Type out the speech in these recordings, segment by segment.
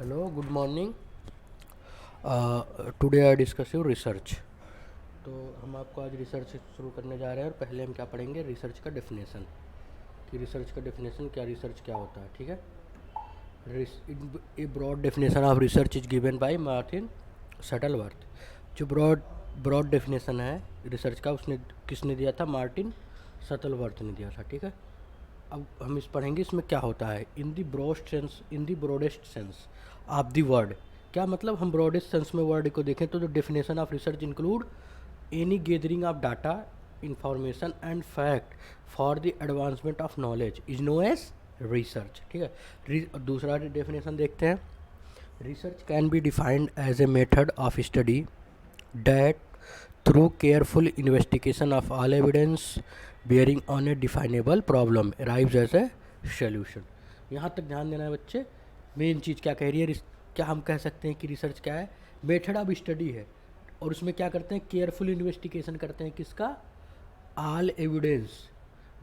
Hello, good morning. Today I discuss you research. तो हम आपको आज रिसर्च शुरू करने जा रहे हैं और पहले हम क्या पढ़ेंगे, रिसर्च का डेफिनेशन। कि रिसर्च का डेफिनेशन क्या, रिसर्च क्या होता है। ठीक है। A broad definition of research is given by Martin Shuttleworth. जो ब्रॉड डेफिनेशन है रिसर्च का, उसने किसने दिया था? मार्टिन शटलवर्थ ने दिया था। ठीक है। अब हम इस पढ़ेंगे इसमें क्या होता है। In the broadest sense of the word. क्या मतलब, हम ब्रॉडेस्ट सेंस में वर्ड को देखें तो definition of research include any gathering of data, information and fact for the advancement of knowledge is known as research. ठीक है। दूसरा डेफिनेशन देखते हैं। Research can be defined as a method of study that through careful investigation of all evidence bearing on a definable problem arrives as a solution। यहाँ तक ध्यान देना है बच्चे। मेन चीज़ क्या कह रही है, क्या हम कह सकते हैं कि रिसर्च क्या है? मेथड ऑफ स्टडी है। और उसमें क्या करते हैं? केयरफुल इन्वेस्टिगेशन करते हैं। किसका? All evidence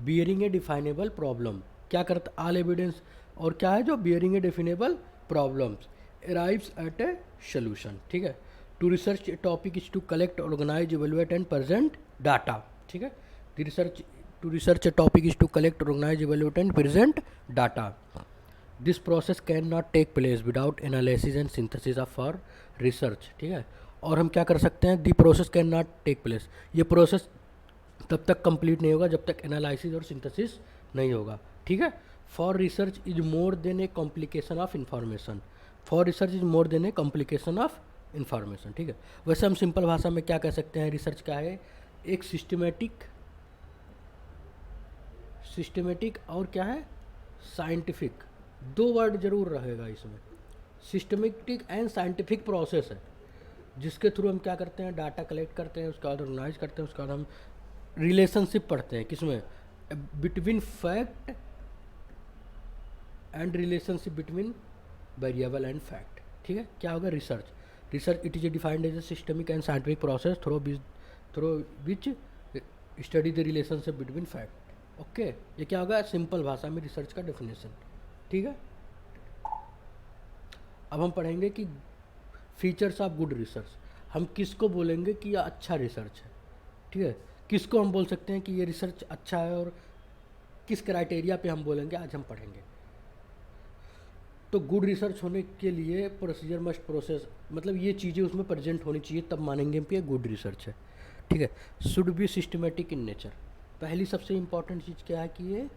bearing a definable problem. क्या करता? All evidence. और क्या है जो bearing a definable problems arrives at a solution. ठीक है। To research a topic is to collect, organise, evaluate and present data. ठीक है। To research a topic is to collect, organise, evaluate and present data. This process can not take place without analysis and synthesis of for research. ठीक है। और हम क्या कर सकते हैं? The process can not take place, ये process तब तक कंप्लीट नहीं होगा जब तक एनालिसिस और सिंथेसिस नहीं होगा। ठीक है। For research is more than A complication of information. For research is more than A complication of information. ठीक है। वैसे हम सिंपल भाषा में क्या कह सकते हैं? रिसर्च क्या है? एक सिस्टमेटिक और क्या है? साइंटिफिक। दो वर्ड जरूर रहेगा इसमें। सिस्टमेटिक एंड साइंटिफिक प्रोसेस है जिसके थ्रू हम क्या करते हैं? डाटा कलेक्ट करते हैं, उसके बाद ऑर्गेनाइज करते हैं, उसके बाद हम रिलेशनशिप पढ़ते हैं। किसमें? Between fact and relationship between variable and fact. ठीक है। क्या होगा? Research it is defined as a systemic and scientific process through which study the relationship between fact. Okay. ये क्या होगा? सिंपल भाषा में रिसर्च का डेफिनेशन। ठीक है। अब हम पढ़ेंगे कि फीचर्स ऑफ गुड रिसर्च। हम किसको बोलेंगे कि यह अच्छा रिसर्च है? ठीक है। किसको हम बोल सकते हैं कि ये रिसर्च अच्छा है, और किस क्राइटेरिया पे हम बोलेंगे, आज हम पढ़ेंगे। तो गुड रिसर्च होने के लिए प्रोसीजर मस्ट प्रोसेस, मतलब ये चीज़ें उसमें प्रेजेंट होनी चाहिए, तब मानेंगे कि ये गुड रिसर्च है। ठीक है। Should B systematic in nature. पहली सबसे इंपॉर्टेंट चीज़ क्या है कि ये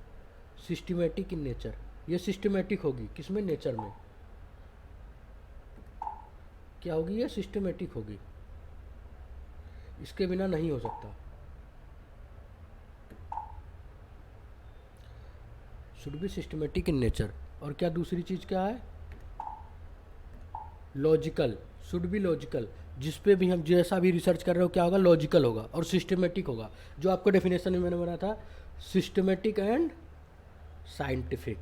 सिस्टमेटिक इन नेचर। ये सिस्टमेटिक होगी किसमें? नेचर में। क्या होगी? ये सिस्टमेटिक होगी, इसके बिना नहीं हो सकता। Should be systematic in nature. और क्या दूसरी चीज़ क्या है? लॉजिकल। Should be logical. जिस पे भी हम जैसा भी रिसर्च कर रहे हो क्या होगा? लॉजिकल होगा और सिस्टमेटिक होगा। जो आपको डेफिनेशन में मैंने बनाया था, systematic and scientific.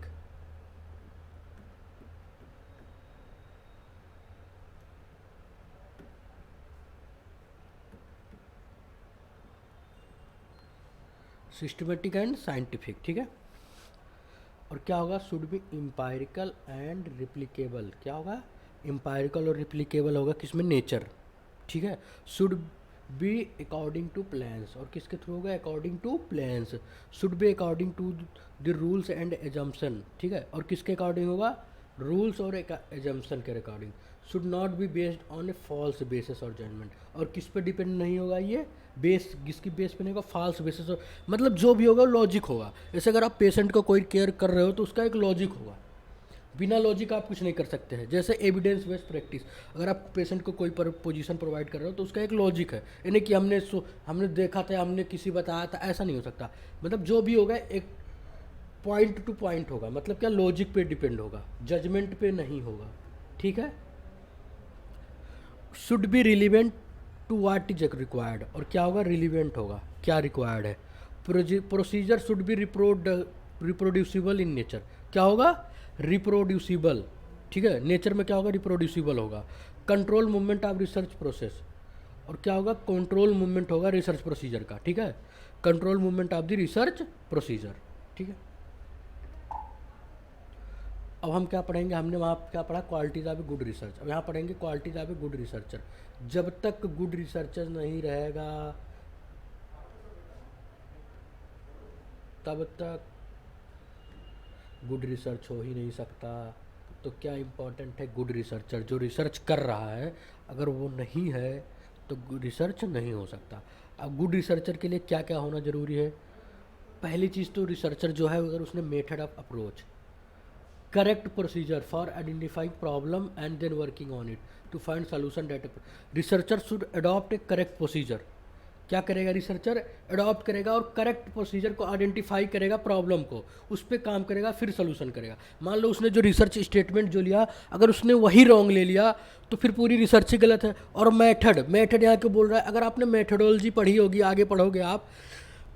Systematic and scientific. ठीक है। और क्या होगा? Should be empirical and replicable. क्या होगा? इम्पायरिकल और रिप्लिकेबल होगा किसमें? नेचर। ठीक है। Should be according to plans. और किसके थ्रू होगा? According to plans. Should be according to the rules and assumption. ठीक है। और किसके अकॉर्डिंग होगा? रूल्स और एजम्पशन के according. Should not be based on a false basis और जजमेंट। और किस पे डिपेंड नहीं होगा ये? बेस, किसकी बेस पे नहीं होगा? False basis. और मतलब जो भी होगा लॉजिक होगा। जैसे अगर आप पेशेंट को कोई केयर कर रहे हो तो उसका एक लॉजिक होगा। बिना लॉजिक आप कुछ नहीं कर सकते हैं। जैसे एविडेंस बेस्ड प्रैक्टिस, अगर आप पेशेंट को कोई पोजीशन प्रोवाइड कर रहे हो तो उसका एक लॉजिक है। यानी कि हमने देखा था, हमने किसी बताया था, ऐसा नहीं हो सकता। मतलब जो भी होगा एक पॉइंट टू पॉइंट होगा। मतलब क्या? लॉजिक पे डिपेंड होगा, जजमेंट पे नहीं होगा। ठीक है। Should be relevant to what is required. और क्या होगा? रिलीवेंट होगा, क्या रिक्वायर्ड है। Procedure should be reproducible in nature. क्या होगा? रिप्रोड्यूसिबल। ठीक है। नेचर में क्या होगा? रिप्रोड्यूसिबल होगा। Control movement of research process. और क्या होगा? कंट्रोल मूवमेंट होगा रिसर्च प्रोसीजर का। ठीक है। Control movement of the research procedure. ठीक है। अब हम क्या पढ़ेंगे, हमने वहाँ क्या पढ़ा, qualities of A good research. अब यहाँ पढ़ेंगे qualities of a good researcher. जब तक गुड रिसर्चर नहीं रहेगा तब तक गुड रिसर्च हो ही नहीं सकता। तो क्या इम्पोर्टेंट है, गुड रिसर्चर, जो रिसर्च कर रहा है, अगर वो नहीं है तो रिसर्च नहीं हो सकता। अब गुड रिसर्चर के लिए क्या क्या होना ज़रूरी है। पहली चीज़ तो रिसर्चर जो है, अगर उसने method of approach, correct procedure for identifying problem and then working on it to find solution that. Researcher should adopt a correct procedure. क्या करेगा रिसर्चर, अडॉप्ट करेगा और करेक्ट प्रोसीजर को आइडेंटिफाई करेगा, प्रॉब्लम को, उस पर काम करेगा, फिर सोल्यूशन करेगा। मान लो उसने जो रिसर्च स्टेटमेंट जो लिया, अगर उसने वही रॉन्ग ले लिया तो फिर पूरी रिसर्च ही गलत है। और मेथड यहाँ क्यों बोल रहा है, अगर आपने मेथडोलॉजी पढ़ी होगी, आगे पढ़ोगे आप,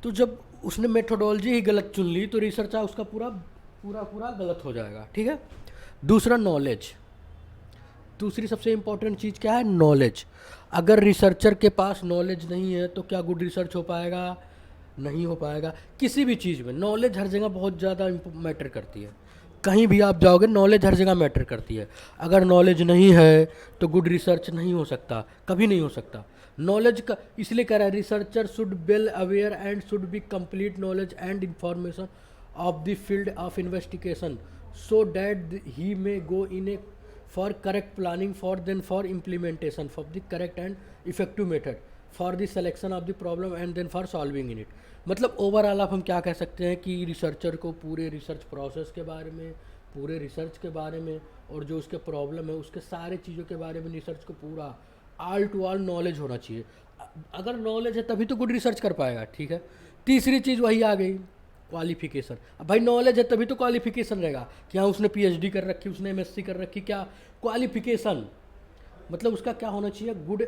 तो जब उसने मेथडोलॉजी ही गलत चुन ली तो रिसर्च उसका पूरा पूरा पूरा गलत हो जाएगा। ठीक है। दूसरा नॉलेज, दूसरी सबसे इंपॉर्टेंट चीज़ क्या है, नॉलेज। अगर रिसर्चर के पास नॉलेज नहीं है तो क्या गुड रिसर्च हो पाएगा, नहीं हो पाएगा। किसी भी चीज़ में नॉलेज हर जगह बहुत ज़्यादा मैटर करती है। कहीं भी आप जाओगे नॉलेज हर जगह मैटर करती है। अगर नॉलेज नहीं है तो गुड रिसर्च नहीं हो सकता, कभी नहीं हो सकता। नॉलेज का इसलिए कह रहा है, researcher should well aware and should be complete knowledge and information of the field of investigation so that he may go in A for correct planning for implementation of the correct and effective method for the selection of the problem and then for solving in it। मतलब overall आप हम क्या कह सकते हैं कि researcher को पूरे रिसर्च प्रोसेस के बारे में, पूरे रिसर्च के बारे में, और जो उसके प्रॉब्लम है उसके सारे चीज़ों के बारे में रिसर्च को पूरा ऑल टू ऑल नॉलेज होना चाहिए। अगर नॉलेज है तभी तो गुड रिसर्च कर पाएगा। ठीक है। तीसरी चीज़ वही आ गई, क्वालिफिकेशन। अब भाई नॉलेज है तभी तो क्वालिफिकेशन रहेगा कि हाँ उसने पीएचडी कर रखी, उसने एमएससी कर रखी। क्या क्वालिफिकेशन मतलब उसका क्या होना चाहिए, गुड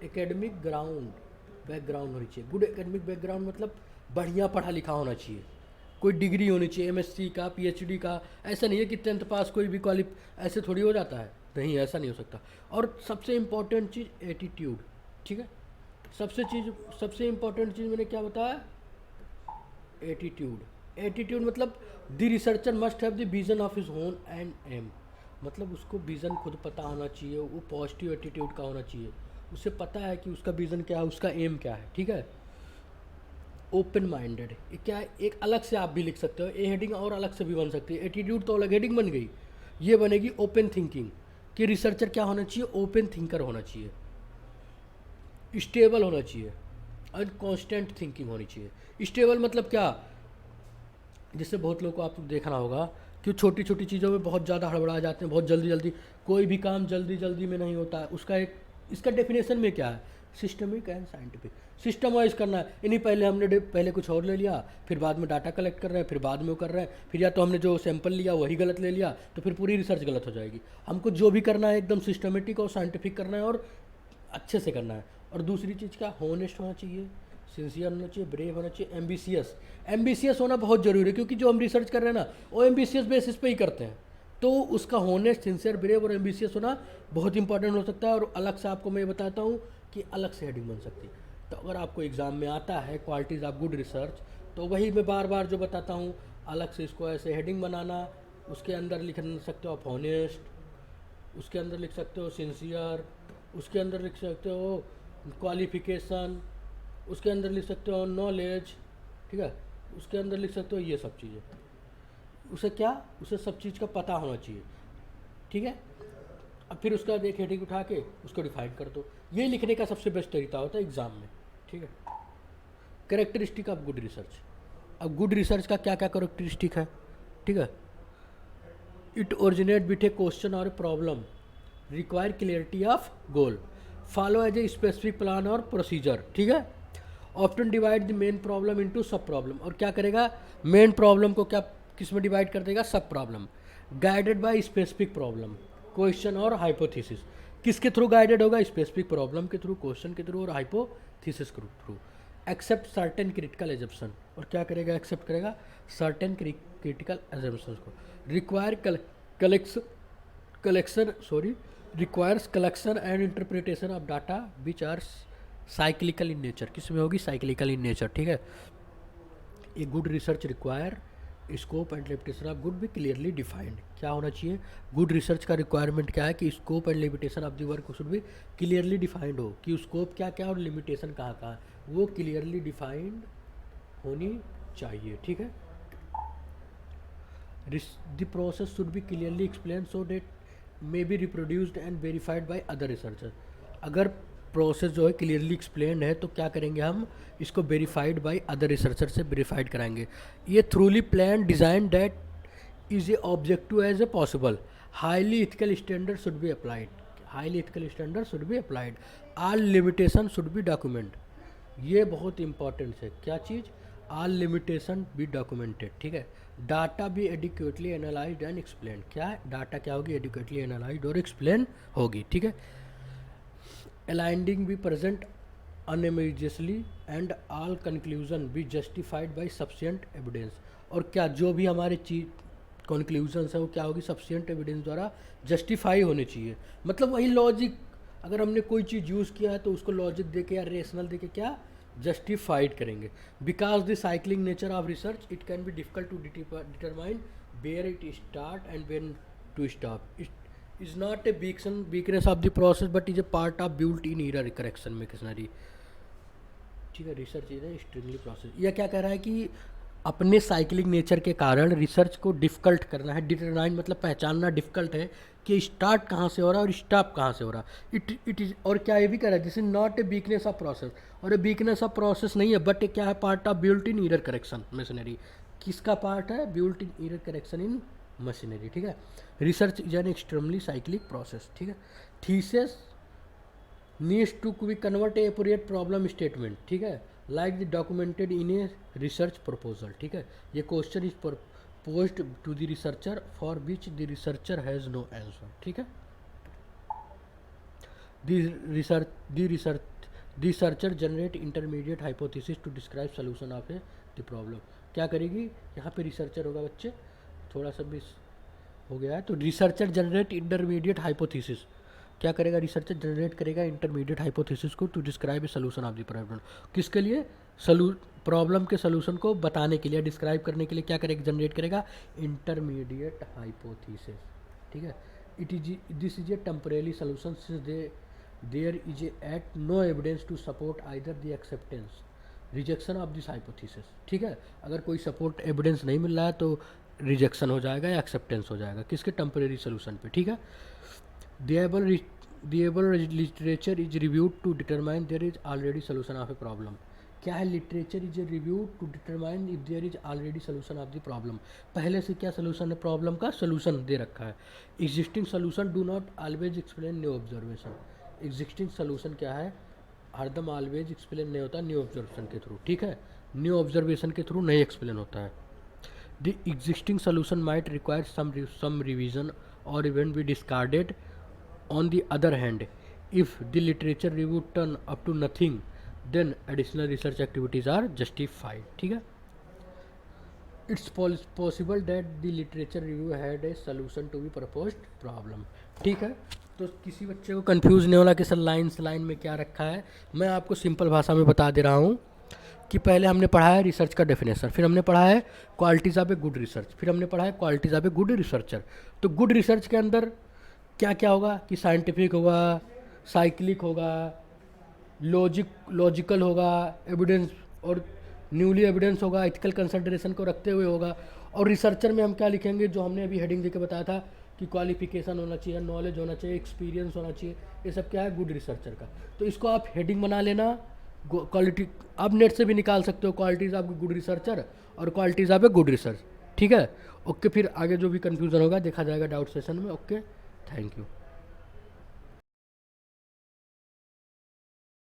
एकेडमिक बैकग्राउंड होनी चाहिए। गुड एकेडमिक बैकग्राउंड मतलब बढ़िया पढ़ा लिखा होना चाहिए, कोई डिग्री होनी चाहिए एमएससी का, पीएचडी का। ऐसा नहीं है कि 10th पास कोई भी ऐसे थोड़ी हो जाता है, नहीं, ऐसा नहीं हो सकता। और सबसे इम्पोर्टेंट चीज़ एटीट्यूड। ठीक है। सबसे इम्पोर्टेंट चीज़ मैंने क्या बताया, एटीट्यूड मतलब the researcher must have the vision of his own and aim. मतलब उसको विज़न खुद पता होना चाहिए, वो पॉजिटिव एटीट्यूड का होना चाहिए, उसे पता है कि उसका विज़न क्या है, उसका एम क्या है। ठीक है। ओपन माइंडेड, क्या है, एक अलग से आप भी लिख सकते हो, ए हेडिंग और अलग से भी बन सकती है। एटीट्यूड तो अलग हेडिंग बन गई, ये बनेगी ओपन थिंकिंग, कि रिसर्चर क्या होना चाहिए, ओपन थिंकर होना चाहिए, स्टेबल होना चाहिए और कॉन्स्टेंट थिंकिंग होनी चाहिए। स्टेबल मतलब क्या, जिससे बहुत लोग को आपको देखना होगा कि छोटी छोटी चीज़ों में बहुत ज़्यादा हड़बड़ा जाते हैं, बहुत जल्दी कोई भी काम जल्दी में नहीं होता है। इसका डेफिनेशन में क्या है, systemic and scientific. System wise करना है, इन्हीं पहले कुछ और ले लिया, फिर बाद में डाटा कलेक्ट कर रहे हैं, फिर बाद में वो कर रहे हैं, फिर या तो हमने जो सैंपल लिया वही गलत ले लिया तो फिर पूरी रिसर्च गलत हो जाएगी। हमको जो भी करना है एकदम सिस्टमेटिक और साइंटिफिक करना है और अच्छे से करना है। और दूसरी चीज़ क्या, हॉनेस्ट होना चाहिए, सिंसियर होना चाहिए, ब्रेव होना चाहिए, एम्बिशियस होना बहुत ज़रूरी है, क्योंकि जो हम रिसर्च कर रहे हैं ना वो एम्बिशियस बेसिस पे ही करते हैं। तो उसका हॉनेस्ट, सिंसियर, ब्रेव और एम्बिशियस होना बहुत इंपॉर्टेंट हो सकता है। और अलग से आपको मैं बताता हूँ कि अलग से हेडिंग बन सकती है। तो अगर आपको एग्ज़ाम में आता है क्वालिटीज़ ऑफ गुड रिसर्च, तो वही मैं बार बार जो बताता हूँ, अलग से इसको ऐसे हेडिंग बनाना, उसके अंदर लिख सकते हो आप हॉनेस्ट, उसके अंदर लिख सकते हो सिंसियर, उसके अंदर लिख सकते हो क्वालिफिकेशन, उसके अंदर लिख सकते हो नॉलेज। ठीक है। उसके अंदर लिख सकते हो ये सब चीज़ें। उसे सब चीज़ का पता होना चाहिए। ठीक है। अब फिर उसके बाद एक हेडिंग उठा के उसको डिफाइन कर दो। ये लिखने का सबसे बेस्ट तरीका होता है एग्ज़ाम में। ठीक है। Characteristic of good research. अब गुड रिसर्च का क्या क्या कैरेक्टरिस्टिक है। ठीक है। It originate with a question or a problem, require clarity of goal, follow as a specific plan or procedure. ठीक है। Often divide the main problem into sub problem. और क्या करेगा, मेन प्रॉब्लम को क्या किस में डिवाइड कर देगा, sub problem. Guided by specific problem, question और हाइपोथेसिस। किसके थ्रू गाइडेड होगा, स्पेसिफिक प्रॉब्लम के थ्रू, क्वेश्चन के थ्रू और हाइपोथेसिस के through. Accept certain critical assumption. और क्या करेगा, एक्सेप्ट करेगा सर्टेन क्रिटिकल एजम्पशन को। Requires collection and interpretation of data which are cyclical in nature. किस में होगी, साइक्लिकल इन नेचर। ठीक है। A good research require scope and limitation of good be clearly defined. क्या होना चाहिए, गुड रिसर्च का रिक्वायरमेंट क्या है कि scope and limitation of the work should be clearly defined हो, कि स्कोप क्या क्या और लिमिटेशन कहाँ कहाँ है, वो क्लियरली डिफाइंड होनी चाहिए। ठीक है, the process should be clearly explain so that may be reproduced and verified by other researcher. अगर प्रोसेस जो है क्लियरली एक्सप्लेन है तो क्या करेंगे हम, इसको वेरीफाइड बाय अदर रिसर्चर से वेरीफाइड कराएंगे। ये thoroughly plan design that is a objective as a possible, highly ethical standard should be applied, highly ethical standard should be applied, all limitation should be document. ये बहुत important है, क्या चीज़, all limitation be documented. ठीक है, data भी adequately analysed and explain. क्या है, डाटा क्या होगी, एडिक्वेटली एनालाइज्ड और एक्सप्लेन होगी। ठीक है, all findings be present unambiguously and all conclusion be justified by sufficient evidence. और क्या जो भी हमारे चीज कंक्लूजन्स है वो क्या होगी, सफिशिएंट एविडेंस द्वारा जस्टिफाई होने चाहिए। मतलब वही लॉजिक, अगर हमने कोई चीज़ यूज़ किया है तो उसको लॉजिक दे के या रेशनल दे के क्या जस्टिफाइड करेंगे। Because the cycling nature of research it can be difficult to determine where it start and when to stop. It is not a weakness of the process but is a part of built in error correction machinery. ठीक है, research is a स्ट्रिंगली process. यह क्या कह रहा है कि अपने साइक्लिंग नेचर के कारण रिसर्च को डिफ़िकल्ट करना है, डिटरमाइन मतलब पहचानना डिफ़िकल्ट है कि स्टार्ट कहाँ से हो रहा है और स्टॉप कहाँ से हो रहा है। इट इज़, और क्या ये भी कह रहा है, this is not a weakness of process, और ए वीकनेस ऑफ प्रोसेस नहीं है बट क्या है, part of built in error correction machinery. किसका पार्ट है, built in error correction in machinery. ठीक है, research is an extremely cyclic process. ठीक है, thesis needs to be convert a appropriate problem statement. ठीक है, like the documented in a research proposal. ठीक है, ये question is posed to the researcher for which the researcher has no answer. ठीक है, researcher generate intermediate hypothesis to describe solution of a the problem. क्या करेगी, यहाँ पे researcher होगा, बच्चे थोड़ा सा मिस हो गया है, तो रिसर्चर जनरेट इंटरमीडिएट हाइपोथेसिस। क्या करेगा, रिसर्चर जनरेट करेगा इंटरमीडिएट हाइपोथेसिस को to describe a solution of the problem. किसके लिए, प्रॉब्लम के सोल्यूशन को बताने के लिए, डिस्क्राइब करने के लिए क्या करेगा, जनरेट करेगा इंटरमीडिएट हाइपोथेसिस। ठीक है, it is this is a temporary solution since there is at no evidence to support either the acceptance rejection of this hypothesis. ठीक है, अगर कोई सपोर्ट एविडेंस नहीं मिल रहा है तो रिजेक्शन हो जाएगा या एक्सेप्टेंस हो जाएगा, किसके, टेम्परेरी सोल्यूशन पे। ठीक है, the able literature is reviewed to determine there is already solution of a problem। क्या है, literature is reviewed to determine if there is already solution of the problem. पहले से क्या सोल्यूशन है, प्रॉब्लम का सोल्यूशन दे रखा है। Existing solution do not always explain new observation. Existing solution क्या है, हरदम ऑलवेज एक्सप्लेन नहीं होता न्यू ऑब्जर्वेशन के थ्रू। ठीक है, न्यू ऑब्जर्वेशन के थ्रू नहीं एक्सप्लेन होता है। The existing solution might require some revision or even be discarded. On the other hand, if the literature review turn up to nothing, then additional research activities are justified। ठीक है, it's possible that the literature review had a solution to be proposed problem। ठीक है, तो किसी बच्चे को confuse नहीं होना कि सर लाइन में क्या रखा है। मैं आपको सिंपल भाषा में बता दे रहा हूँ कि पहले हमने पढ़ा है रिसर्च का डेफिनेशन, फिर हमने पढ़ा है qualities of A good research, फिर हमने पढ़ा है qualities of a good researcher. तो गुड रिसर्च के अंदर क्या क्या होगा कि साइंटिफिक होगा, साइक्लिक होगा, लॉजिकल होगा, एविडेंस और न्यूली एविडेंस होगा, एथिकल कंसिडरेशन को रखते हुए होगा। और रिसर्चर में हम क्या लिखेंगे, जो हमने अभी हेडिंग देके बताया था कि क्वालिफिकेशन होना चाहिए, नॉलेज होना चाहिए, एक्सपीरियंस होना चाहिए, ये सब क्या है गुड रिसर्चर का। तो इसको आप हेडिंग बना लेना, क्वालिटी आप नेट से भी निकाल सकते हो, क्वालिटीज़ ऑफ गुड रिसर्चर और qualities of A good research. ठीक है, ओके, फिर आगे जो भी कन्फ्यूज़न होगा देखा जाएगा डाउट सेशन में। Okay, thank you.